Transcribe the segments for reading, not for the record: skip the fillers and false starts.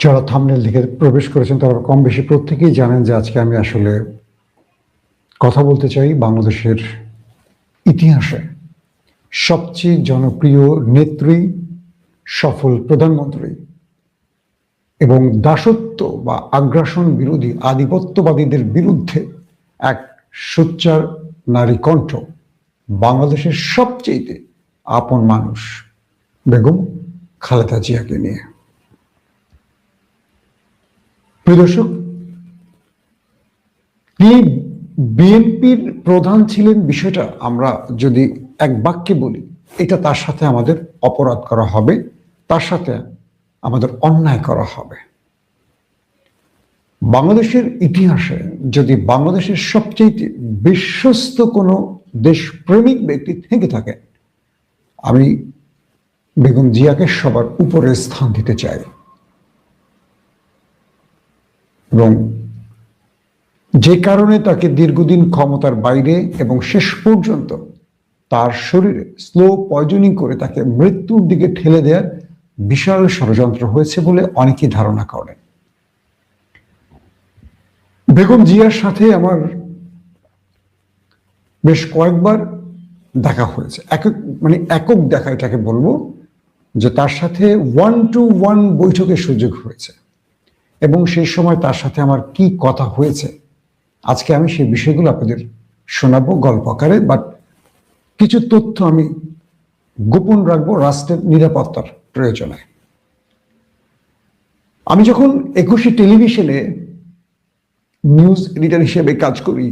যারা থাম্বনেল দেখে প্রবেশ করেছেন তারা কম বেশি প্রত্যেকেই জানেন যে আজকে আমি আসলে কথা বলতে চাই বাংলাদেশের ইতিহাসে সবচেয়ে জনপ্রিয় নেত্রী, সফল প্রধানমন্ত্রী এবং দাসত্ব বা আগ্রাসন বিরোধী আধিপত্যবাদীদের বিরুদ্ধে এক সোচ্চার নারী কণ্ঠ, বাংলাদেশের সবচেয়ে আপন মানুষ বেগম খালেদা জিয়াকে নিয়ে। প্রিয় দর্শক, তিনি বিএনপির প্রধান ছিলেন বিষয়টা আমরা যদি এক বাক্যে বলি, এটা তার সাথে আমাদের অপরাধ করা হবে, তার সাথে আমাদের অন্যায় করা হবে। বাংলাদেশের ইতিহাসে যদি বাংলাদেশের সবচেয়ে বিশ্বস্ত কোনো দেশপ্রেমিক ব্যক্তি থেকে থাকে, আমি বেগম জিয়াকে সবার উপরে স্থান দিতে চাই। এবং যে কারণে তাকে দীর্ঘদিন ক্ষমতার বাইরে এবং শেষ পর্যন্ত তার শরীরে স্লো পয়জনিং করে তাকে মৃত্যুর দিকে ঠেলে দেওয়ার বিশাল ষড়যন্ত্র হয়েছে বলে অনেকেই ধারণা করেন। বেগম জিয়ার সাথে আমার বেশ কয়েকবার দেখা হয়েছে, একক দেখা এটাকে বলবো, যে তার সাথে 1-to-1 বৈঠকের সুযোগ হয়েছে এবং সেই সময় তার সাথে আমার কি কথা হয়েছে আজকে আমি সেই বিষয়গুলো আপনাদের শোনাবো গল্প আকারে। বাট কিছু তথ্য আমি গোপন রাখবো রাষ্ট্রের নিরাপত্তার প্রয়োজনে। আমি যখন 21 টেলিভিশনে নিউজ এডিটর হিসেবে কাজ করি,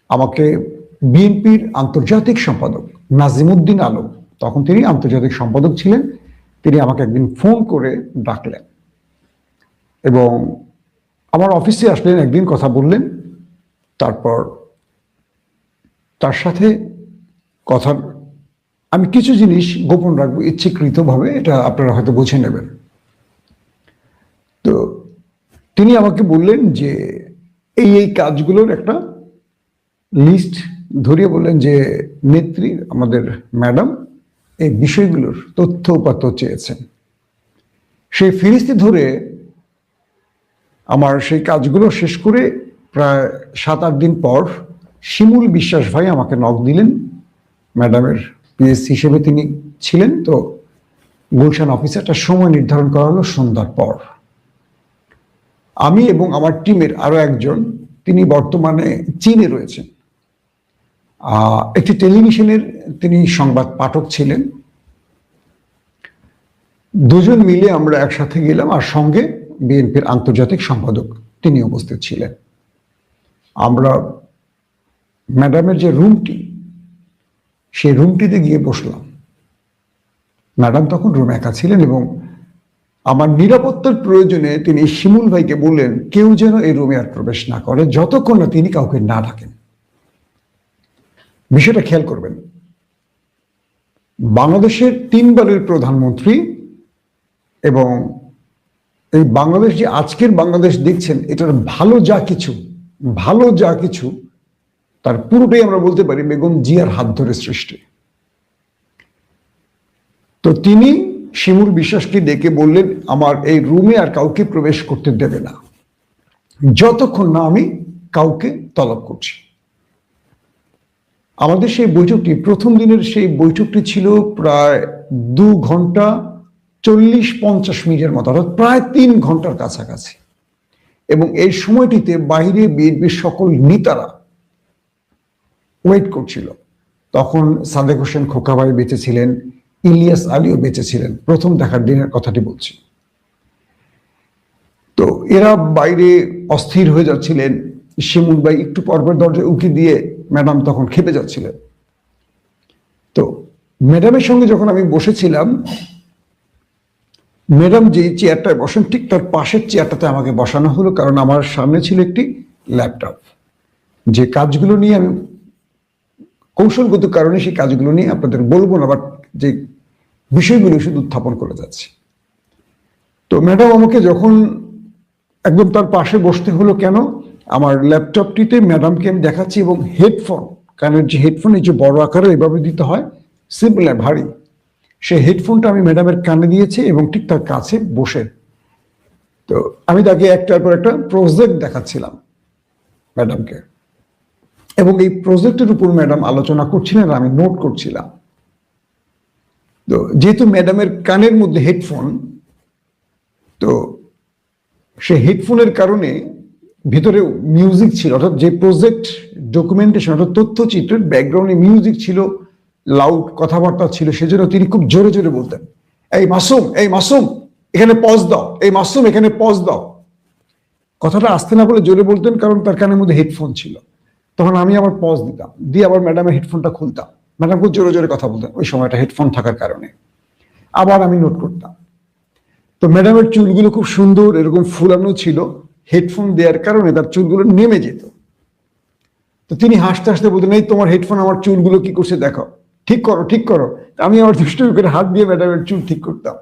আমাকে বিএনপির আন্তর্জাতিক সম্পাদক নাজিমুদ্দিন আলম, তখন তিনি আন্তর্জাতিক সম্পাদক ছিলেন, তিনি আমাকে একদিন ফোন করে ডাকলেন এবং আমার অফিসে আসলেন, একদিন কথা বললেন। তারপর তার সাথে কথা, আমি কিছু জিনিস গোপন রাখবো ইচ্ছাকৃতভাবে, এটা আপনারা হয়তো বুঝে নেবেন। তো তিনি আমাকে বললেন যে এই কাজগুলোর একটা লিস্ট ধরিয়ে বললেন যে নেত্রী আমাদের ম্যাডাম এই বিষয়গুলোর তথ্য উপাত্ত চেয়েছেন। সেই ফিরিস্তি ধরে আমার সেই কাজগুলো শেষ করে প্রায় 7-8 দিন পর শিমুল বিশ্বাস ভাই আমাকে নক দিলেন। ম্যাডামের পিএস হিসেবে তিনি ছিলেন। তো গুলশান অফিসে একটা সময় নির্ধারণ করা হলো সন্ধ্যার পর। আমি এবং আমার টিমের আরো একজন, তিনি বর্তমানে চীনে রয়েছেন, একটি টেলিভিশনের তিনি সংবাদ পাঠক ছিলেন। দুজন মিলে আমরা একসাথে গেলাম, আর সঙ্গে বিএনপির আন্তর্জাতিক সম্পাদক তিনি উপস্থিত ছিলেন। আমরা ম্যাডামের যে রুমটি, সেই রুমটিতে গিয়ে বসলাম। ম্যাডাম তখন রুমে একা ছিলেন এবং আমার নিরাপত্তার প্রয়োজনে তিনি শিমুল ভাইকে বললেন কেউ যেন এই রুমে আর প্রবেশ না করে যতক্ষণ না তিনি কাউকে না ডাকেন। বিষয়টা খেয়াল করবেন, বাংলাদেশের 3 বারের প্রধানমন্ত্রী এবং এই বাংলাদেশ যে আজকের বাংলাদেশ দেখছেন, এটার ভালো যা কিছু তার পুরোটাই আমরা বলতে পারি বেগম জিয়ার হাত ধরে সৃষ্টি। তো তিনি শিমুল বিশ্বাসকে ডেকে বললেন আমার এই রুমে আর কাউকে প্রবেশ করতে দেবে না যতক্ষণ না আমি কাউকে তলব করছি। আমাদের সেই বৈঠকটি, প্রথম দিনের সেই বৈঠকটি ছিল প্রায় 2 ঘন্টা 40-50 মিনিটের মতো, অর্থাৎ প্রায় 3 ঘন্টার কাছাকাছি। এবং এই সময়টিতে বাইরে বিএনপির সকল নেতারা ওয়েট করছিল। তখন সাদেক হোসেন খোকা ভাই বেঁচে ছিলেন, ইলিয়াস আলীও বেঁচে ছিলেন, প্রথম দেখার দিনের কথাটি বলছি। তো এরা বাইরে অস্থির হয়ে যাচ্ছিলেন। শিমুল ভাই একটু পরপর দরজায় উঁকি দিয়ে ম্যাডাম তখন খেপে যাচ্ছিলেন। তো ম্যাডামের সঙ্গে যখন আমি বসেছিলাম, ম্যাডাম যে চেয়ারটায় বসেন ঠিক তার পাশের চেয়ারটাতে আমাকে বসানো হলো, কারণ আমার সামনে ছিল একটি ল্যাপটপ। যে কাজগুলো নিয়ে আমি কৌশলগত কারণে সেই কাজগুলো নিয়ে আপনাদের বলবো না, বাট যে বিষয়গুলো শুধু উত্থাপন করে যাচ্ছে। তো ম্যাডাম আমাকে যখন একদম তার পাশে বসতে হলো, কেন আমার ল্যাপটপটিতে ম্যাডামকে আমি দেখাচ্ছি এবং হেডফোন, কারণ যে হেডফোন এই যে বড় আকারে এভাবে দিতে হয়, সিম্পল ভারী, সেই হেডফোনটা আমি ম্যাডামের কানে দিয়েছি এবং ঠিক তার কাছে বসে তো আমি তাকে একটার পর একটা প্রজেক্ট দেখাচ্ছিলাম ম্যাডামকে, এবং এই প্রজেক্টের উপর ম্যাডাম আলোচনা করছিলেন আর আমি নোট করছিলাম। তো যেহেতু ম্যাডামের কানের মধ্যে হেডফোন, তো সে হেডফোনের কারণে ভিতরে মিউজিক ছিল, অর্থাৎ যে প্রজেক্ট ডকুমেন্টেশন অর্থাৎ তথ্যচিত্রের ব্যাকগ্রাউন্ডে মিউজিক ছিল, লাউড কথাবার্তা ছিল, সেজন্য তিনি খুব জোরে জোরে বলতেন, এই মাসুম, এই মাসুম এখানে পজ দাও, এই মাসুম এখানে পজ দাও। কথাটা আসতে না বলে জোরে বলতেন, কারণ তার কানের মধ্যে হেডফোন ছিল। তখন আমি আবার পজ দিতাম, দিয়ে আবার ম্যাডামের হেডফোনটা খুলতাম। ম্যাডাম খুব জোরে জোরে কথা বলতেন ওই সময়টা হেডফোন থাকার কারণে। আবার আমি নোট করতাম। তো ম্যাডামের চুলগুলো খুব সুন্দর এরকম ফুলানো ছিল, হেডফোন দেওয়ার কারণে তার চুলগুলো নেমে যেত। তো তিনি হাসতে হাসতে বলতেন, এই তোমার হেডফোন আমার চুলগুলো কি করছে দেখো, ঠিক করো ঠিক করো। আমি আমার দুষ্টুমি করে হাত দিয়ে ম্যাডামের চুল ঠিক করতাম।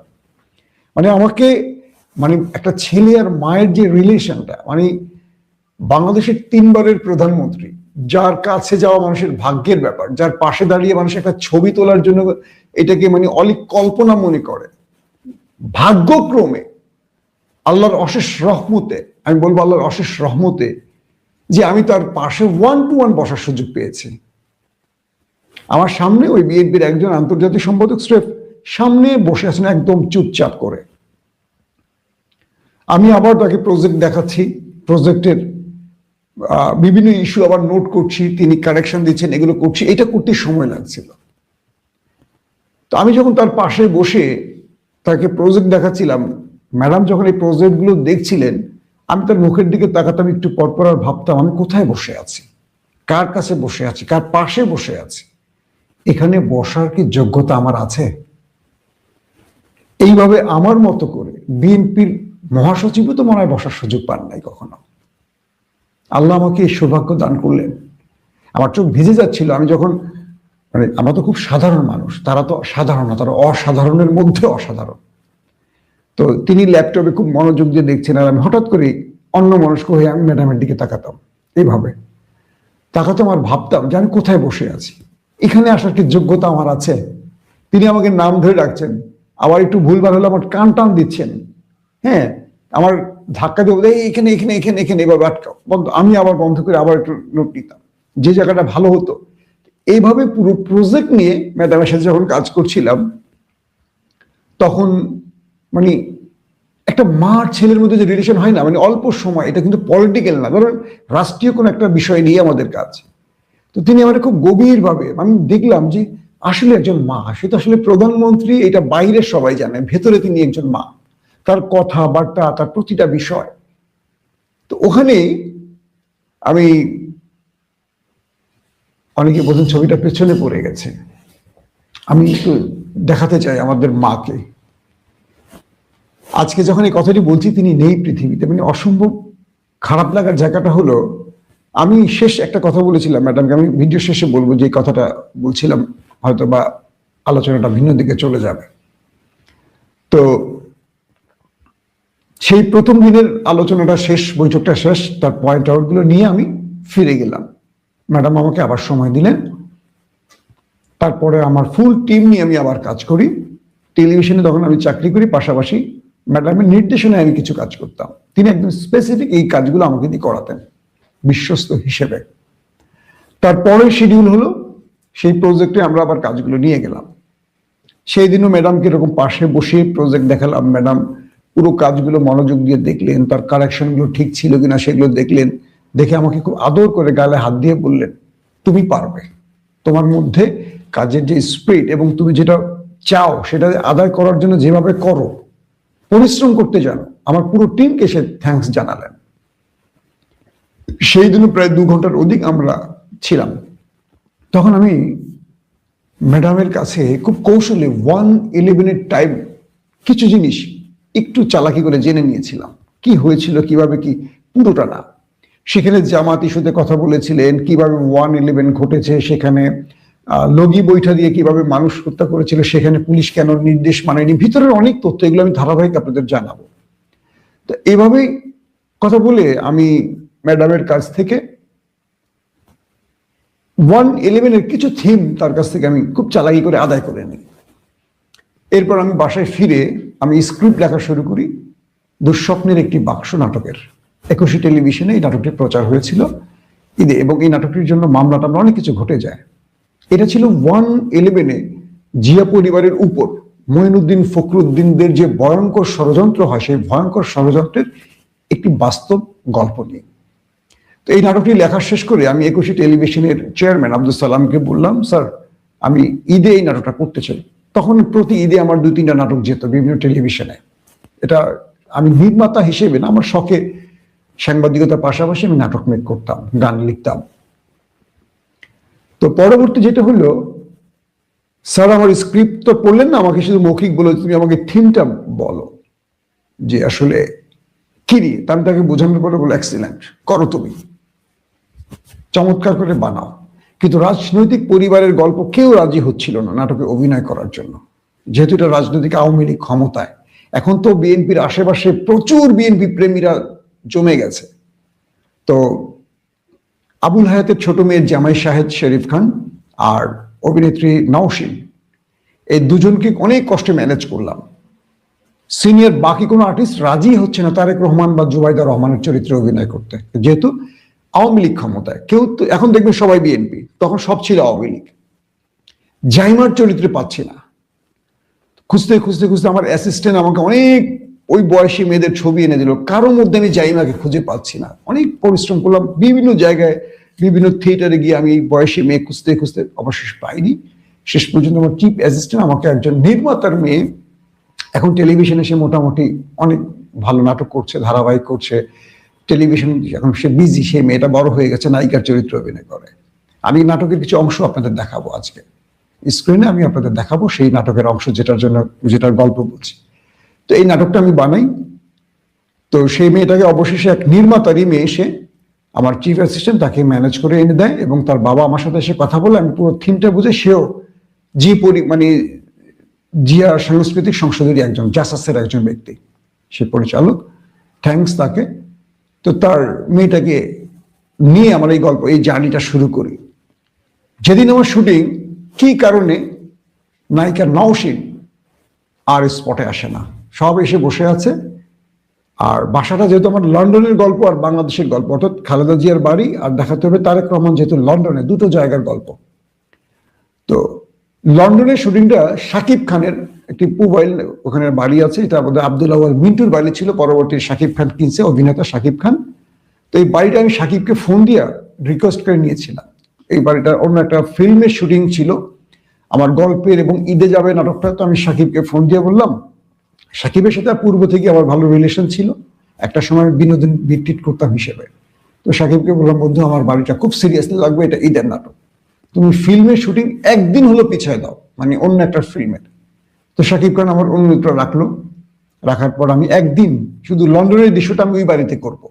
মানে আমাকে, মানে একটা ছেলে আর মায়ের যে রিলেশনটা, মানে বাংলাদেশের 3 বারের প্রধানমন্ত্রী, যার কাছে যাওয়া মানুষের ভাগ্যের ব্যাপার, যার পাশে দাঁড়িয়ে মানুষ একটা ছবি তোলার জন্য এটাকে মানে অলিক কল্পনা মনে করে, ভাগ্যক্রমে আল্লাহর অশেষ রহমতে, আমি বলবো আল্লাহর অশেষ রহমতে, যে আমি তার পাশে 1 to 1 বসার সুযোগ পেয়েছি। আমার সামনে ওই বিএনপির একজন আন্তর্জাতিক সম্পাদক স্রেফ সামনে বসে আছেন একদম চুপচাপ করে। আমি আবার তাকে প্রজেক্ট দেখাচ্ছি, প্রজেক্টের বিভিন্ন ইস্যু আবার নোট করছি, তিনি কারেকশন দিচ্ছেন, এগুলো করছি, এটা করতে সময় লাগছিল। তো আমি যখন তার পাশে বসে তাকে প্রজেক্ট দেখাচ্ছিলাম, ম্যাডাম যখন এই প্রজেক্টগুলো দেখছিলেন, আমি তার মুখের দিকে তাকাতাম একটু পরপর আর ভাবতাম আমি কোথায় বসে আছি, কার কাছে বসে আছি, কার পাশে বসে আছি, এখানে বসার কি যোগ্যতা আমার আছে? এইভাবে আমার মতো করে বিএনপির মহাসচিবও তো মনে হয় বসার সুযোগ পান নাই কখনো। আল্লাহ আমাকে এই সৌভাগ্য দান করলেন। আমার চোখ ভিজে যাচ্ছিল আমি যখন, মানে আমরা তো খুব সাধারণ মানুষ, তারা তো সাধারণ না, তারা অসাধারণের মধ্যে অসাধারণ। তো তিনি ল্যাপটপে খুব মনোযোগ দিয়ে দেখছেন, আর আমি হঠাৎ করে অন্য মনস্ক হয়ে আমি ম্যাডামের দিকে তাকাতাম, এইভাবে তাকাতাম আর ভাবতাম যে আমি কোথায় বসে আছি, এখানে আসার কি যোগ্যতা আমার আছে? তিনি আমাকে নাম ধরে ডাকছেন, আবার একটু ভুলভাল হলে আমার কান টান দিচ্ছেন, হ্যাঁ, আমার ধাক্কা দিয়ে বলতে এখানে এখানে এখানে এখানে এভাবে আটকাও, বন্ধ, আমি আবার বন্ধ করে আবার একটু নোট নিতাম যে জায়গাটা ভালো হতো। এইভাবে পুরো প্রজেক্ট নিয়ে ম্যাডামের সাথে যখন কাজ করছিলাম, তখন মানে একটা মার ছেলের মধ্যে যে রিলেশন হয় না, মানে অল্প সময়, এটা কিন্তু পলিটিক্যাল না, ধরেন রাষ্ট্রীয় কোনো একটা বিষয় নিয়ে আমাদের কাজ। তো তিনি আমার খুব গভীরভাবে, আমি দেখলাম যে আসলে একজন মা, সে তো আসলে প্রধানমন্ত্রী, এটা বাইরের সবাই জানে, ভেতরে তিনি একজন মা, তার কথাবার্তা, তার প্রতিটা বিষয়। তো ওখানে আমি, অনেকে বলছেন ছবিটা পেছনে পড়ে গেছে, আমি একটু দেখাতে চাই আমাদের মাকে। আজকে যখন এই কথাটি বলছি তিনি নেই পৃথিবীতে, মানে অসম্ভব খারাপ লাগার জায়গাটা হলো, আমি শেষ একটা কথা বলেছিলাম ম্যাডামকে, আমি ভিডিও শেষে বলবো যে কথাটা বলছিলাম, হয়তো বা আলোচনাটা ভিন্ন দিকে চলে যাবে। তো সেই প্রথম দিনের আলোচনাটা শেষ, বৈঠকটা শেষ, তার পয়েন্ট আউট গুলো নিয়ে আমি ফিরে গেলাম। ম্যাডাম আমাকে আবার সময় দিলেন, তারপরে আমার ফুল টিম নিয়ে আমি আবার কাজ করি। টেলিভিশনে তখন আমি চাকরি করি, পাশাপাশি ম্যাডামের নির্দেশনায় আমি কিছু কাজ করতাম। তিনি একদম স্পেসিফিক এই কাজগুলো আমাকে দিয়ে করাতেন বিশ্বস্ত হিসেবে। তারপরে শিডিউল হলো, সেই প্রজেক্টে আমরা আবার কাজগুলো নিয়ে গেলাম। সেই দিনও ম্যাডামকে এরকম পাশে বসে প্রজেক্ট দেখালাম, ম্যাডাম পুরো কাজগুলো মনোযোগ দিয়ে দেখলেন, তার কারেকশনগুলো ঠিক ছিল কিনা সেগুলো দেখলেন, দেখে আমাকে খুব আদর করে গালে হাত দিয়ে বললেন, তুমি পারবে, তোমার মধ্যে কাজের যে স্পিরিট এবং তুমি যেটা চাও সেটা আদায় করার জন্য যেভাবে করো, পরিশ্রম করতে জানো। আমার পুরো টিমকে সে থ্যাঙ্কস জানালেন। সেই দিনও প্রায় 2 ঘন্টার অধিক আমরা ছিলাম। তখন আমি ম্যাডামের কাছে খুব কৌশলে 1-11 টাইম কিছু জিনিস একটু চালাকি করে জেনে নিয়েছিলাম, কি হয়েছিল, কিভাবে কি, পুরোটা না। সেখানে জামাত ইস্যুতে কথা বলেছিলেন, কিভাবে 1-11 ঘটেছে, সেখানে লগি বৈঠা দিয়ে কিভাবে মানুষ হত্যা করেছিল, সেখানে পুলিশ কেন নির্দেশ মানেনি, ভিতরের অনেক তথ্য, এগুলো আমি ধারাবাহিক আপনাদের জানাবো। তো এইভাবেই কথা বলে আমি ম্যাডামের কাছ থেকে 1-11 এর কিছু থিম তার কাছ থেকে আমি খুব চালাকি করে আদায় করে নিই। এরপর আমি বাসায় ফিরে আমি স্ক্রিপ্ট লেখা শুরু করি, দুঃস্বপ্নের একটি বাক্স নাটকের 21 টেলিভিশনে এই নাটকটি প্রচার হয়েছিল ঈদে, এবং এই নাটকটির জন্য মামলা টামলা অনেক কিছু ঘটে যায়। এটা ছিল 111-এ জিয়া পরিবারের উপর মঈনুদ্দিন ফখরুদ্দিনদের যে ভয়ঙ্কর ষড়যন্ত্র হয়, সেই ভয়ঙ্কর ষড়যন্ত্রের একটি বাস্তব গল্প নিয়ে। তো এই নাটকটি লেখা শেষ করে আমি 21 টেলিভিশনের চেয়ারম্যান আব্দুল সালামকে বললাম, স্যার আমি ঈদে এই নাটকটা করতে চাই। তখন প্রতি ঈদে আমার 2-3টা নাটক যেত বিভিন্ন টেলিভিশনে। এটা আমি নির্মাতা হিসেবে না, আমার শখে সাংবাদিকতার পাশাপাশি আমি নাটক মেক করতাম, গান লিখতাম। তো পরবর্তী যেটা হলো, স্যার আমার স্ক্রিপ্ট তো পড়লেন না, আমাকে শুধু মৌখিক বলে তুমি আমাকে থিমটা বলো যে আসলে কি নিয়ে। আমি তাকে বোঝানোর পরে বলো এক্সিলেন্ট, করো তুমি, চমৎকার করে বানাও। কিন্তু রাজনৈতিক পরিবারের গল্প কেউ রাজি হচ্ছিল না নাটকে অভিনয় করার জন্য, যেহেতু এটা রাজনৈতিক আওয়ামী লীগ ক্ষমতায়। এখন তো বিএনপির আশেপাশে প্রচুর বিএনপি প্রেমীরা জমে গেছে। তো আবুল হায়াতের ছোট মেয়ে জামাই শাহেদ শরীফ খান আর অভিনেত্রী নওশিন, এই দুজনকে অনেক কষ্টে ম্যানেজ করলাম। সিনিয়র বাকি কোনো আর্টিস্ট রাজি হচ্ছে না তারেক রহমান বা জুবাইদা রহমানের চরিত্রে অভিনয় করতে, যেহেতু আওয়ামী লীগ ক্ষমতায়। কেউ তো এখন দেখবেন সবাই বিএনপি, তখন সব ছিল আওয়ামী লীগ। জাইমার চরিত্রে পাচ্ছি না, খুঁজতে খুঁজতে খুঁজতে আমার অ্যাসিস্ট্যান্ট আমাকে অনেক ওই বয়সী মেয়েদের ছবি এনে দিল, কারোর মধ্যে আমি জাইমাকে খুঁজে পাচ্ছি না। অনেক পরিশ্রম করলাম, বিভিন্ন জায়গায় বিভিন্ন থিয়েটারে গিয়ে আমি এই বয়সী মেয়ে খুঁজতে খুঁজতে অবশেষ পাইনি। শেষ পর্যন্ত আমার চিফ অ্যাসিস্ট্যান্ট আমাকে একজন নির্মাতার মেয়ে, এখন টেলিভিশনে সে মোটামুটি অনেক ভালো নাটক করছে, ধারাবাহিক করছে, টেলিভিশন এখন সে বিজি, সেই মেয়েটা বড় হয়ে গেছে, নায়িকার চরিত্র অভিনয় করে। আমি নাটকের কিছু অংশ আপনাদের দেখাবো আজকে স্ক্রিনে, আমি আপনাদের দেখাবো সেই নাটকের অংশ যেটার গল্প বলছি। তো এই নাটকটা আমি বানাই। তো সেই মেয়েটাকে অবশেষে এক নির্মাতারই মেয়ে, এসে আমার চিফ অ্যাসিস্ট্যান্ট তাকে ম্যানেজ করে এনে দেয়, এবং তার বাবা আমার সাথে এসে কথা বলে আমি পুরো থিমটা বুঝে, সেও মানে জিয়া সাংস্কৃতিক সংসদেরই একজন, জাসাসের একজন ব্যক্তি, সে পরিচালক, থ্যাঙ্কস তাকে। তো তার মেয়েটাকে নিয়ে আমার এই গল্প, এই জার্নিটা শুরু করি। যেদিন আমার শুটিং, কি কারণে নায়িকা নওশিন আর স্পটে আসে না, সব এসে বসে আছে। আর বাসাটা যেহেতু আমার লন্ডনের গল্প আর বাংলাদেশের গল্প, অর্থাৎ খালেদা জিয়ার বাড়ি আর দেখাতে হবে তারেক রহমান যেহেতু লন্ডনে, দুটো জায়গার গল্প। তো লন্ডনের শুটিংটা শাকিব খানের একটি পুবাইল, ওখানে বাড়ি আছে, এটা আমাদের আব্দুল আওয়াল মিন্টুর বাড়ি ছিল, পরবর্তী শাকিব খান কিনছে, অভিনেতা শাকিব খান। তো এই বাড়িটা আমি শাকিবকে ফোন দিয়া রিকোয়েস্ট করে নিয়েছিলাম। এই বাড়িটা অন্য একটা ফিল্মের শুটিং ছিল আমার গল্পের, এবং ঈদে যাবে নাটকটা। তো আমি শাকিবকে ফোন দিয়ে বললাম, শাকিবের সাথে পূর্ব থেকে আমার ভালো রিলেশন ছিল, একটা সময় বিনোদন ভিত্তিক করতাম হিসেবে। তো শাকিবকে বললাম, বন্ধু আমার বাড়িটা খুব সিরিয়াসলি লাগবে, এটা ঈদের নাটক, তুমি ফিল্মের শুটিং একদিন হলো পিছিয়ে দাও, মানে অন্য একটা ফিল্মের। তো শাকিব খান আমার অনুরোধটা রাখলো। রাখার পর আমি একদিন শুধু লন্ডনের দৃশ্যটা আমি ওই বাড়িতে করব,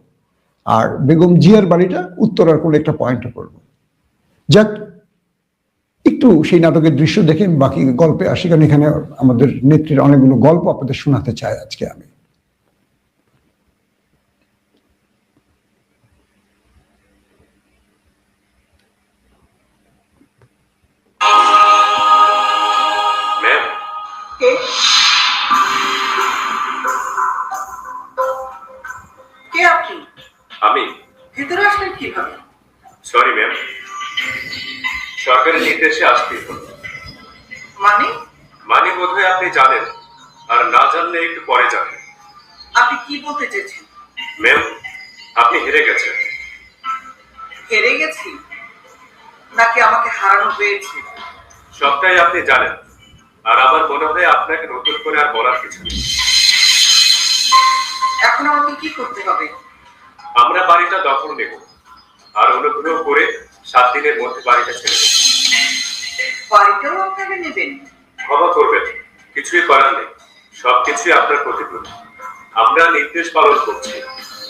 আর বেগম জিয়ার বাড়িটা উত্তরার কোনো একটা পয়েন্টে করব। যাক, একটু সেই নাটকের দৃশ্য দেখে বাকি গল্পে আসি, কারণ এখানে আমাদের নেত্রীর অনেকগুলো গল্প আপনাদের শোনাতে চাই আজকে আমি। আমি ভিতরে আসলেন কিভাবে? সরি ম্যাম, সরকারের নির্দেশে আসতেই হলো। মানে বোধহয় আপনি জানেন, আর না জানলে একটু পরে জানেন। আপনি কি বলতে চেয়েছেন? ম্যাম, আপনি হেরে গেছেন। হেরে গেছি নাকি আমাকে হারানো হয়েছে? সবটাই আপনি জানেন, আর আমার মনে হয় আপনাকে নতুন করে আর বলার কিছু নেই। এখন আমাকে কি করতে হবে? আমরা বাড়িটা দখল নেব, আর অনুগ্রহ করে 7 দিনের মধ্যে বাড়িটা ছেড়ে দেব। বাড়িটাও আপনারা নেবেন? ক্ষমা করবেন, কিছুই করার নেই, সবকিছুই আপনার প্রতিক্রিয়া। আমরা নির্দেশ পালন করছি,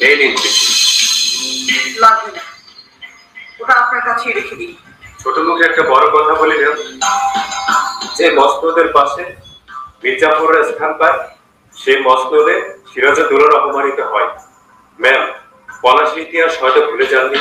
এই নির্দেশ লাগবে না, ওটা আপনার কাছেই রেখে দিন। ছোট মুখে একটা বড় কথা বলি ম্যাম, যে মসনদের পাশে মির্জাফররা স্থান পায়, সেই মসনদে সিরাজউদ্দৌলা অপমানিত হয়। ম্যাম, পলাশী ইতিহাস হয়তো ভুলে যাননি।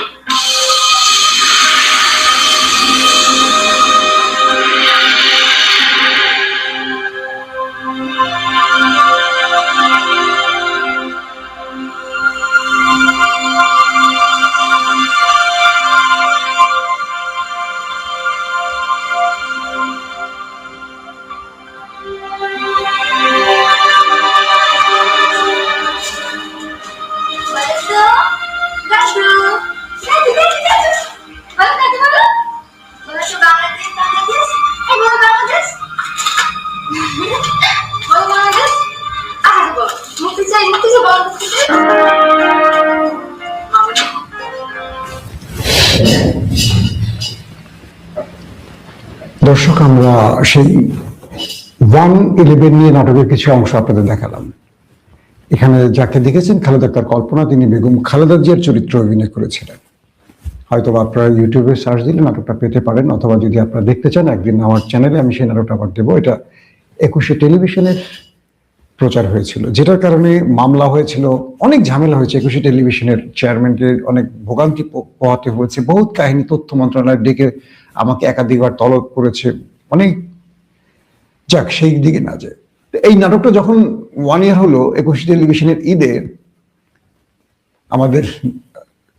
দর্শক, আমরা সেই 111 নিয়ে নাটকের কিছু অংশ আপনাদের দেখালাম। এখানে যাকে দেখেছেন খালেদা আক্তার কল্পনা, তিনি বেগম খালেদা জিয়ার চরিত্র অভিনয় করেছিলেন। হয়তো আপনারা ইউটিউবে সার্চ দিলে নাটকটা পেতে পারেন, অথবা যদি আপনারা দেখতে চান একদিন আমার চ্যানেলে আমি সেই নাটকটা আবার দেবো। এটা 21শে টেলিভিশনের প্রচার হয়েছিল, যেটার কারণে মামলা হয়েছিল, অনেক ঝামেলা হয়েছে। 21শে টেলিভিশনের চেয়ারম্যানকে অনেক ভোগান্তি পোহাতে হয়েছে, বহুত কাহিনী তথ্য মন্ত্রণালয় ডেকে আমাকে একাধিকবার তলব করেছে, অনেক। যাক, সেই দিকে না যায়। এই নাটকটা যখন 1 ইয়ার হলো 21শে টেলিভিশনের ঈদে, আমাদের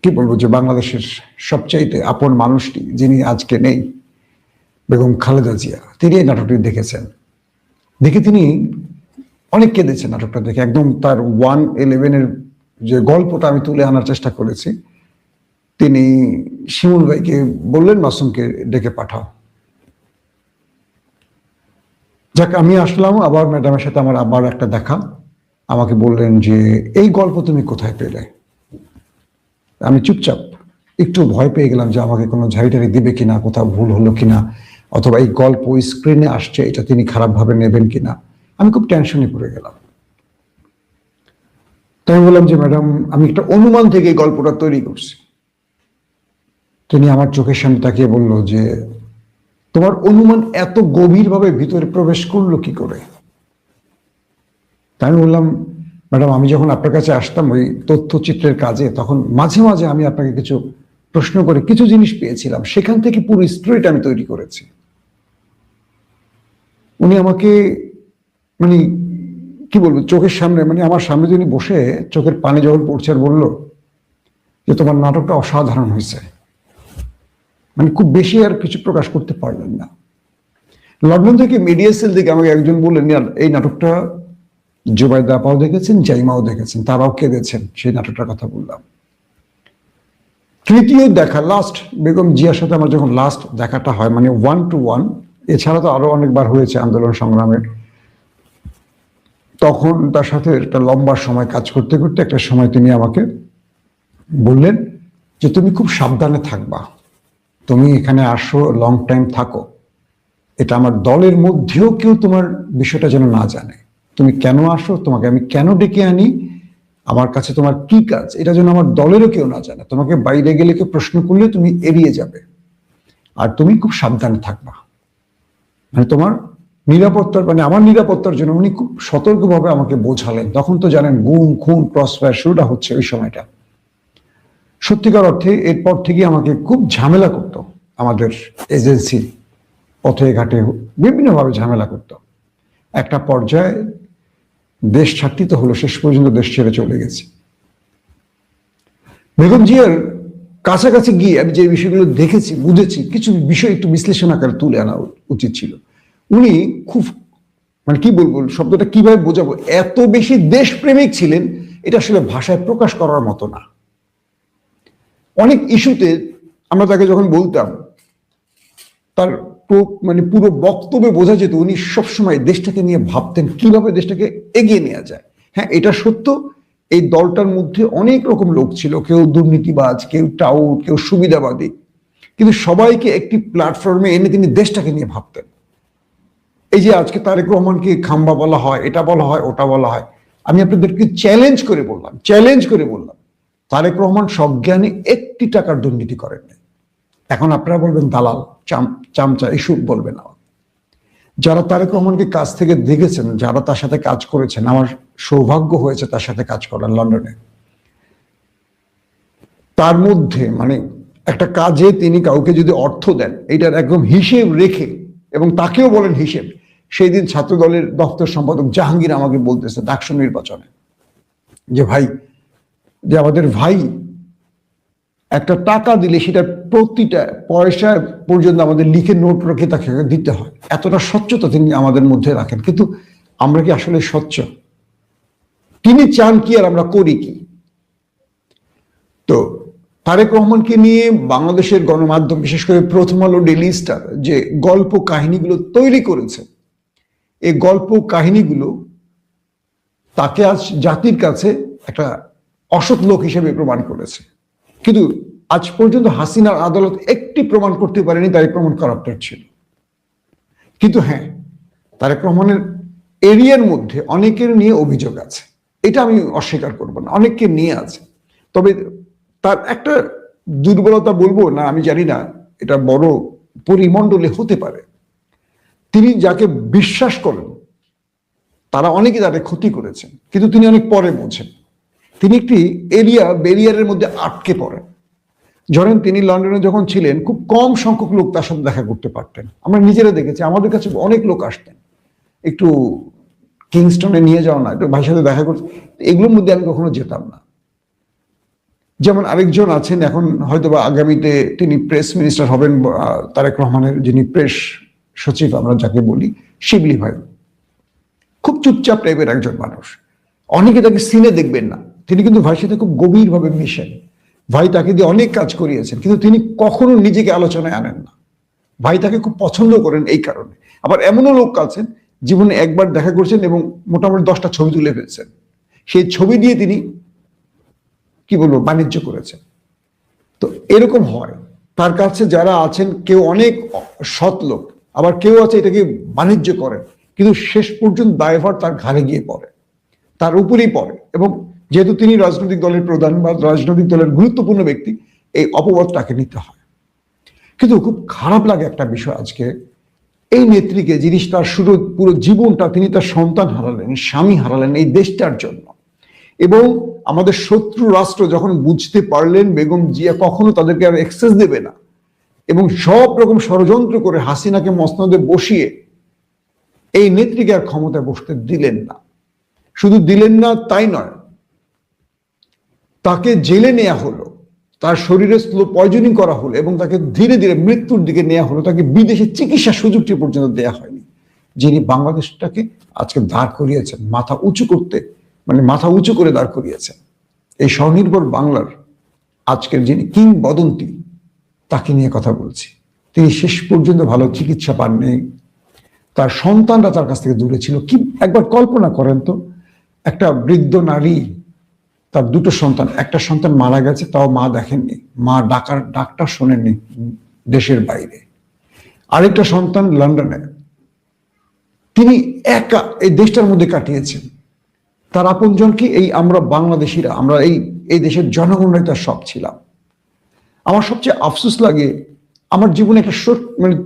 কি বলবো যে বাংলাদেশের সবচাইতে আপন মানুষটি যিনি আজকে নেই, বেগম খালেদা জিয়া, তিনি এই নাটকটি দেখেছেন। দেখে তিনি অনেক কেঁদেছেন নাটকটা দেখে। একদম তার 111-এর যে গল্পটা আমি তুলে আনার চেষ্টা করেছি, তিনি শিমুল ভাইকে বললেন মাসুমকে ডেকে পাঠাও। যাক, আমি আসলাম, আবার ম্যাডামের সাথে আমার আবার একটা দেখা। আমাকে বললেন যে এই গল্প তুমি কোথায় পেলে? আমি চুপচাপ একটু ভয় পেয়ে গেলাম যে আমাকে কোনো ঝাড়িটারি দিবে কিনা, কোথাও ভুল হলো কিনা, অথবা এই গল্প স্ক্রিনে আসছে এটা তিনি খারাপভাবে নেবেন কিনা। আমি খুব টেনশনে পড়ে গেলাম। তাই আমি বললাম যে ম্যাডাম, আমি একটা অনুমান থেকে এই গল্পটা তৈরি করছি। তিনি আমার চোখের সামনে তাকিয়ে বলল যে তোমার অনুমান এত গভীরভাবে ভিতরে প্রবেশ করলো কি করে? তাই আমি বললাম, ম্যাডাম, আমি যখন আপনার কাছে আসতাম ওই তথ্যচিত্রের কাজে, তখন মাঝে মাঝে আমি আপনাকে কিছু প্রশ্ন করে কিছু জিনিস পেয়েছিলাম, সেখান থেকে পুরো স্টোরিটা আমি তৈরি করেছি। উনি আমাকে মানে কি বলবো, চোখের সামনে, মানে আমার সামনে যিনি বসে চোখের পানি যখন পড়ছে, আর বললো যে তোমার নাটকটা অসাধারণ হয়েছে। মানে খুব বেশি আর কিছু প্রকাশ করতে পারলেন না। লন্ডন থেকে মিডিয়া সেল থেকে আমাকে একজন বললেন, এই নাটকটা জুবাইদা আপাও দেখেছেন, জাইমাও দেখেছেন, তারাও কেঁদেছেন। সেই নাটকটার কথা বললাম। তৃতীয় দেখা, লাস্ট বেগম জিয়ার সাথে আমার যখন লাস্ট দেখাটা হয়, মানে 1 to 1, এছাড়া তো আরো অনেকবার হয়েছে আন্দোলন সংগ্রামে, তখন তার সাথে একটা লম্বা সময় কাজ করতে করতে একটা সময় তিনি আমাকে বললেন যে তুমি খুব সাবধানে থাকবা, তুমি এখানে আসো, লং টাইম থাকো, এটা আমার দলের মধ্যেও কেউ তোমার বিষয়টা যেন না জানে, তুমি কেন আসো, তোমাকে আমি কেন ডেকে আনি, আমার কাছে তোমার কি কাজ, এটা যেন আমার দলেরও কেউ না জানে। তোমাকে বাইরে গেলে কেউ প্রশ্ন করলে তুমি এড়িয়ে যাবে, আর তুমি খুব সাবধানে থাকবা। মানে তোমার নিরাপত্তার, মানে আমার নিরাপত্তার জন্য উনি খুব সতর্কভাবে আমাকে বোঝালেন। তখন তো জানেন গুম খুন ক্রসফায়ার শুরুটা হচ্ছে ওই সময়টা। সত্যিকার অর্থে এরপর থেকে আমাকে খুব ঝামেলা করতো, আমাদের এজেন্সি পথে ঘাটে বিভিন্নভাবে ঝামেলা করতো। একটা পর্যায়ে দেশ ছাড়তে তো হলো, শেষ পর্যন্ত দেশ ছেড়ে চলে গেছি। বেগম জিয়ার কাছাকাছি গিয়ে আমি যে বিষয়গুলো দেখেছি, বুঝেছি, কিছু বিষয় একটু বিশ্লেষণ আকারে তুলে আনা উচিত ছিল। উনি খুব, মানে কি বলবো, শব্দটা কিভাবে বোঝাবো, এত বেশি দেশপ্রেমিক ছিলেন, এটা আসলে ভাষায় প্রকাশ করার মতো না। অনেক ইস্যুতে আমরা তাকে যখন বলতাম, তার মানে পুরো বক্তব্যে বোঝা যেত উনি সবসময় দেশটাকে নিয়ে ভাবতেন কিভাবে দেশটাকে এগিয়ে নেওয়া যায়। হ্যাঁ, এটা সত্য, এই দলটার মধ্যে অনেক রকম লোক ছিল, কেউ দুর্নীতিবাজ, কেউ টাউট, কেউ সুবিধাবাদী, কিন্তু সবাইকে একটি প্ল্যাটফর্মে এনে তিনি দেশটাকে নিয়ে ভাবতেন। এই যে আজকে তারেক রহমানকে খাম্বা বলা হয়, এটা বলা হয়, ওটা বলা হয়, আমি আপনাদেরকে চ্যালেঞ্জ করে বললাম তারেক রহমান সজ্ঞানে 1 টাকার দুর্নীতি করেন নাই। এখন আপনারা বলবেন দালাল, চামচা, এসব বলবেন না। যারা তারেক রহমানকে কাছ থেকে দেখেছেন, যারা তার সাথে কাজ করেছেন, আমার সৌভাগ্য হয়েছে তার সাথে কাজ করার লন্ডনে, তার মধ্যে মানে একটা কাজে তিনি কাউকে যদি অর্থ দেন, এটার একদম হিসেব রেখে, এবং তাকেও বলেন হিসেব। সেই দিন ছাত্র দলের দপ্তর সম্পাদক জাহাঙ্গীর আমাকে বলতেছে ডাকসু নির্বাচনে যে ভাই, যে আমাদের ভাই একটা টাকা দিলে সেটা প্রতিটা পয়সা পর্যন্ত আমাদের লিখে নোট রেখে তাকে দিতে হয়। এতটা স্বচ্ছতা তিনি আমাদের মধ্যে রাখেন, কিন্তু আমরা কি আসলে স্বচ্ছ? তিনি চান কি আর আমরা করি কি? তো তারেক রহমানকে নিয়ে বাংলাদেশের গণমাধ্যম, বিশেষ করে প্রথম আলো, ডেইলি স্টার যে গল্প কাহিনীগুলো তৈরি করেছে, এই গল্প কাহিনীগুলো তাকে আজ জাতির কাছে একটা অসৎ লোক হিসেবে প্রমাণ করেছে। কিন্তু আজ পর্যন্ত হাসিনার আদালত একটি প্রমাণ করতে পারেনি তারেক রহমান করাপ্টেড ছিল। কিন্তু হ্যাঁ, তারেক রহমানের এরিয়ার মধ্যে অনেকের নিয়ে অভিযোগ আছে, এটা আমি অস্বীকার করব না, অনেককে নিয়ে আছে। তবে তার একটা দুর্বলতা বলবো না, আমি জানি না, এটা বড় পরিমণ্ডলে হতে পারে। তিনি যাকে বিশ্বাস করেন তারা অনেকে তাদের ক্ষতি করেছেন, কিন্তু তিনি অনেক পরে বোঝেন। তিনি একটি ব্যারিয়ারের মধ্যে আটকে পড়েন। ধরেন তিনি লন্ডনে যখন ছিলেন, খুব কম সংখ্যক লোক তার সাথে দেখা করতে পারতেন। আমরা নিজেরা দেখেছি, আমাদের কাছে অনেক লোক আসতেন, একটু কিংস্টনে নিয়ে যাও না, একটু ভাইয়ের সাথে দেখা করতে, এগুলোর মধ্যে আমি কখনো যেতাম না। যেমন আরেকজন আছেন, এখন হয়তোবা আগামীতে তিনি প্রেস মিনিস্টার হবেন, তারেক রহমানের যিনি প্রেস সচিব আমরা যাকে বলি, শিবলি ভাই, খুব চুপচাপ টাইপের একজন মানুষ। অনেকে তাকে সিনে দেখবেন না, তিনি কিন্তু ভাইয়ের সাথে খুব গভীরভাবে মিশেন। ভাই তাকে দিয়ে অনেক কাজ করিয়েছেন, কিন্তু তিনি কখনো নিজেকে আলোচনায় আনেন না। ভাই তাকে খুব পছন্দ করেন এই কারণে। আবার এমনও লোক আছেন জীবনে একবার দেখা করছেন এবং মোটামুটি 10টা ছবি তুলে ফেলছেন, সেই ছবি দিয়ে তিনি কি বলবো বাণিজ্য করেছেন। তো এরকম হয়, তার কাছে যারা আছেন কেউ অনেক সৎ লোক, আবার কেউ আছে এটাকে বাণিজ্য করেন, কিন্তু শেষ পর্যন্ত দায়ভার তার ঘাড়ে গিয়ে পড়ে, তার উপরেই পড়ে। এবং যেহেতু তিনি রাজনৈতিক দলের প্রধান বা রাজনৈতিক দলের গুরুত্বপূর্ণ ব্যক্তি, এই অপবাদ তাকে নিতে হয়। কিন্তু খুব খারাপ লাগে একটা বিষয়, আজকে এই নেত্রীকে, যিনি তার পুরো জীবনটা তিনি তার সন্তান হারালেন, স্বামী হারালেন এই দেশটার জন্য, এবং আমাদের শত্রু রাষ্ট্র যখন বুঝতে পারলেন বেগম জিয়া কখনো তাদেরকে আর অ্যাক্সেস দেবে না, এবং সব রকম ষড়যন্ত্র করে হাসিনাকে মসনদে বসিয়ে এই নেত্রীকে আর ক্ষমতায় বসতে দিলেন না। শুধু দিলেন না তাই নয়, তাকে জেলে নেওয়া হলো, তার শরীরে স্লো পয়জনিং করা হলো, এবং তাকে ধীরে ধীরে মৃত্যুর দিকে নেওয়া হলো। তাকে বিদেশে চিকিৎসা সুযোগটি পর্যন্ত দেওয়া হয়নি। যিনি বাংলাদেশটাকে আজকে দাঁড় করিয়েছেন, মাথা উঁচু করতে, মানে মাথা উঁচু করে দাঁড় করিয়েছেন, এই স্বনির্ভর বাংলার আজকের যিনি কিংবদন্তি, তাকে নিয়ে কথা বলছি। তিনি শেষ পর্যন্ত ভালো চিকিৎসা পাননি, তার সন্তানরা তার কাছ থেকে দূরে ছিল। কি একবার কল্পনা করেন তো, একটা বৃদ্ধ নারী, তার 2টো সন্তান, একটা সন্তান মারা গেছে, তাও মা দেখেননি, মা ডাক্তার শোনেননি দেশের বাইরে, আরেকটা সন্তান লন্ডনে, তিনি একা এই দেশটার মধ্যে কাটিয়েছেন। তার আপনজন কি? এই আমরা বাংলাদেশিরা, আমরা এই দেশের জনগণরাই তার সব ছিলাম। আমার সবচেয়ে আফসোস লাগে, আমার জীবনে একটা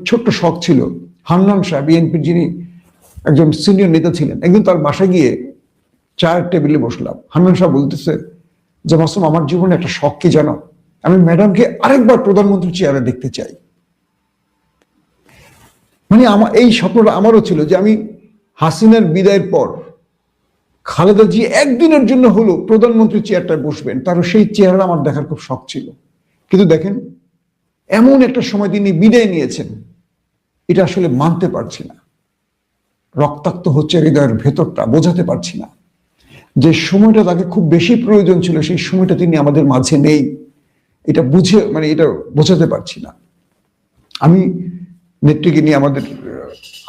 ছোট্ট শখ ছিল, হান্নান সাহেব বিএনপির যিনি একজন সিনিয়র নেতা ছিলেন, একদিন তার বাসায় গিয়ে চায়ের টেবিলে বসলাম। হান্নান সাহেব বলতেছে যে মাসুম, আমার জীবনে একটা শখ কি জানো, আমি ম্যাডামকে আরেকবার প্রধানমন্ত্রী চেয়ারে দেখতে চাই। মানে এই স্বপ্নটা আমারও ছিল যে আমি হাসিনার বিদায়ের পর খালেদা জি একদিনের জন্য হলো প্রধানমন্ত্রী চেয়ারটায় বসবেন, তারও সেই চেহারা আমার দেখার খুব শখ ছিল। কিন্তু দেখেন, এমন একটা সময় তিনি বিদায় নিয়েছেন, এটা আসলে মানতে পারছি না। রক্তাক্ত হচ্ছে হৃদয়ের ভেতরটা, বোঝাতে পারছি না। যে সময়টা তাকে খুব বেশি প্রয়োজন ছিল, সেই সময়টা তিনি আমাদের মাঝে নেই, এটা এটা বোঝাতে পারছি না। আমি নেত্রীকে নিয়ে আমাদের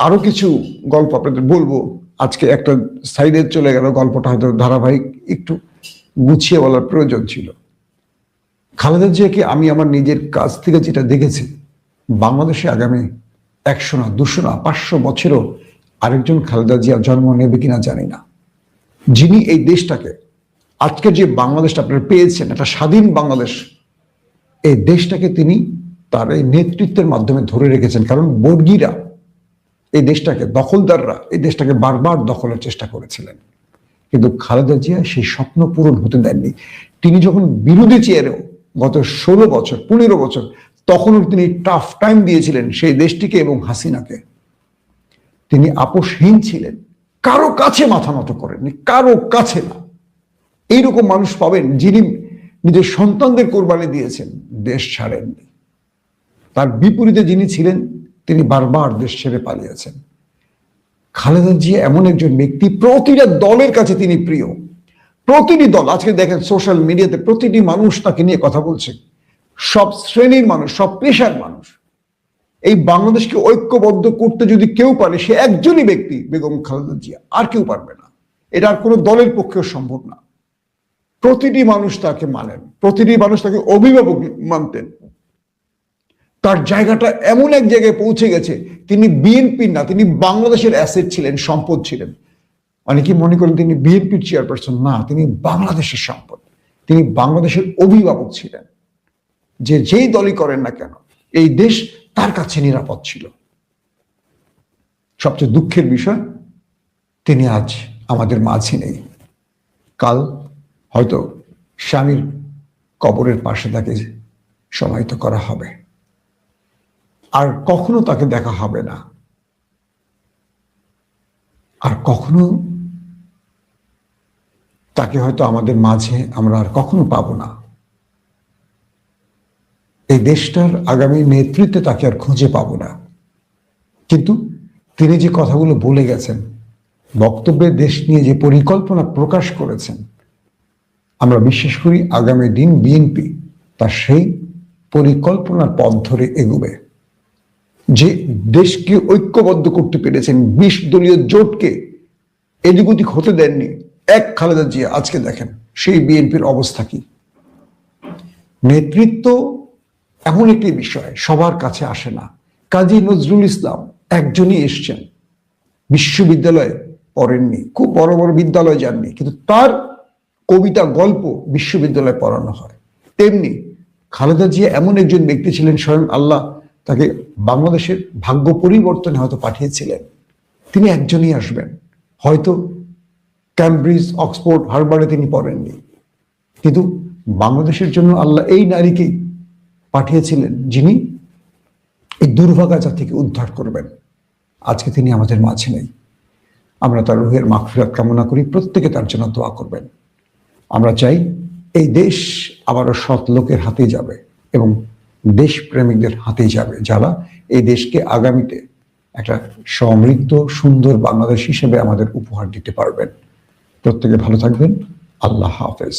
আরো কিছু গল্প আপনাদের বলবো, আজকে একটা সাইডে চলে গেল গল্পটা, হয়তো ধারাবাহিক একটু গুছিয়ে বলার প্রয়োজন ছিল। খালেদা জিয়াকে আমি আমার নিজের কাছ থেকে যেটা দেখেছি, বাংলাদেশে আগামী 100 না 200 না 500 বছরও আরেকজন খালেদা জিয়া জন্ম নেবে কিনা জানি না, যিনি এই দেশটাকে, আজকে যে বাংলাদেশটা আপনারা পেয়েছেন, একটা স্বাধীন বাংলাদেশ, এই দেশটাকে তিনি তার এই নেতৃত্বের মাধ্যমে ধরে রেখেছেন। কারণ বর্গীরা এই দেশটাকে, দখলদাররা এই দেশটাকে বারবার দখলের চেষ্টা করেছিলেন, কিন্তু খালেদা জিয়া সেই স্বপ্ন পূরণ হতে দেননি। তিনি যখন বিরোধী চেয়ারেও গত 16 বছর 15 বছর, তখনও তিনি টাফ টাইম দিয়েছিলেন সেই দেশটিকে এবং হাসিনাকে। তিনি আপোষহীন ছিলেন, কারো কাছে মাথা নত করেননি, কারো কাছে না। এইরকম মানুষ পাবেন যিনি নিজের সন্তানদের কোরবানি দিয়েছেন, দেশ ছাড়েননি। তার বিপরীতে যিনি ছিলেন, তিনি বারবার দেশ ছেড়ে পালিয়েছেন। খালেদা জিয়া এমন একজন ব্যক্তি, প্রতিটা দলের কাছে তিনি প্রিয়। প্রতিটি দল, আজকে দেখেন সোশ্যাল মিডিয়াতে প্রতিটি মানুষ তাকে নিয়ে কথা বলছে, সব শ্রেণীর মানুষ, সব পেশার মানুষ। এই বাংলাদেশকে ঐক্যবদ্ধ করতে যদি কেউ পারে, সে একজনই ব্যক্তি, বেগম খালেদা জিয়া, আর কেউ পারবে না। এটা আর কোনো দলের পক্ষেও সম্ভব না। প্রতিটি মানুষ তাকে মানেন, প্রতিটি মানুষ তাকে অভিভাবক মানতেন। তার জায়গাটা এমন এক জায়গায় পৌঁছে গেছে, তিনি বিএনপির না, তিনি বাংলাদেশের অ্যাসেট ছিলেন, সম্পদ ছিলেন। অনেকে মনে করেন তিনি বিএনপির চেয়ারপারসন, না, তিনি বাংলাদেশের সম্পদ, তিনি বাংলাদেশের অভিভাবক ছিলেন। যে যেই দলই করেন না কেন এই দেশ তার কাছে নিরাপদ ছিল। সবচেয়ে দুঃখের বিষয়, তিনি আজ আমাদের মাঝে নেই। কাল হয়তো স্বামীর কবরের পাশে তাকে সমাহিত করা হবে, আর কখনো তাকে দেখা হবে না, আর কখনো তাকে হয়তো আমাদের মাঝে আমরা আর কখনো পাবো না। এই দেশটার আগামী নেতৃত্বে তাকে আর খুঁজে পাবো না। কিন্তু তিনি যে কথাগুলো বলে গেছেন, বক্তব্যে দেশ নিয়ে যে পরিকল্পনা প্রকাশ করেছেন, আমরা বিশ্বাস করি আগামী দিন বিএনপি তার সেই পরিকল্পনার পথ ধরে এগোবে। যে দেশকে ঐক্যবদ্ধ করতে পেরেছেন, 20 দলীয় জোটকে এদিক ওদিক হতে দেননি এক খালেদা জিয়া, আজকে দেখেন সেই বিএনপির অবস্থা কি। নেতৃত্ব এমন একটি বিষয় সবার কাছে আসে না। কাজী নজরুল ইসলাম একজনই এসছেন, বিশ্ববিদ্যালয়ে পড়েননি, খুব বড় বড় বিদ্যালয়ে যাননি, কিন্তু তার কবিতা গল্প বিশ্ববিদ্যালয়ে পড়ানো হয়। তেমনি খালেদা জিয়া এমন একজন ব্যক্তি ছিলেন, স্বয়ং আল্লাহ তাকে বাংলাদেশের ভাগ্য পরিবর্তনে হয়তো পাঠিয়েছিলেন। তিনি একজনই আসবেন, হয়তো ক্যামব্রিজ, অক্সফোর্ড, হার্ভার্ডে তিনি পড়েননি, কিন্তু বাংলাদেশের জন্য আল্লাহ এই নারীকেই পাঠিয়েছিলেন যিনি এই দুর্ভাগা জাতিকে উদ্ধার করবেন। আজকে তিনি আমাদের মাঝে নেই। আমরা তার রুহের মাগফিরাত কামনা করি, প্রত্যেকে তার জন্য দোয়া করবেন। আমরা চাই এই দেশ আবারও সৎ লোকের হাতে যাবে এবং দেশপ্রেমিকদের হাতে যাবে, যারা এই দেশকে আগামীতে একটা সমৃদ্ধ সুন্দর বাংলাদেশ হিসেবে আমাদের উপহার দিতে পারবেন। প্রত্যেকে ভালো থাকবেন। আল্লাহ হাফেজ।